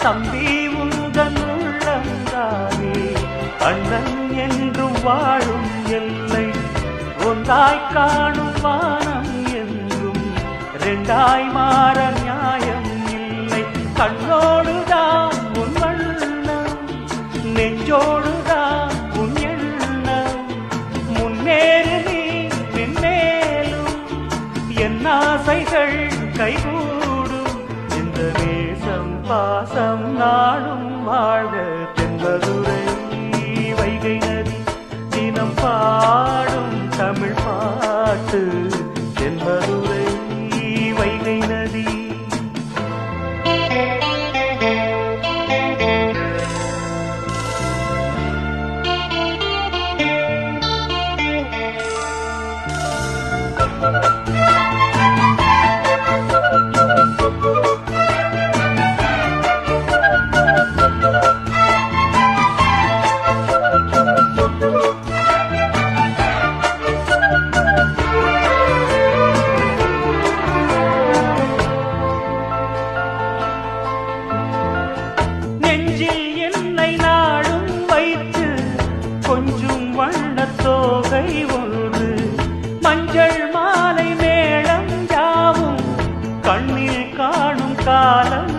தம்பி உந்தன் உள்ளந்தானே அண்ணன் என்றும் வாழும் எல்லை ஒன்றாய் காணும் வானம் என்றும் ரெண்டாய் மாற நியாயம் இல்லை கண்ணோடுதான் உன் வண்ணம் நெஞ்சோடுதான் உன் எண்ணம் முன்னேறு நீ பின்னேலும் என் ஆசைகள் கைகூடும் இந்த நேசம் பாசம் நாளும் வாழ்க தென்பதுரை வைகை நதி தினம் பாடும் தமிழ் பாட்டு தென்பதுரை வைகை நதி கொஞ்சம் வண்ணத்தோகை ஒன்று மஞ்சள் மாலை மேளம் யாவும் கண்ணில் காணும் காலம்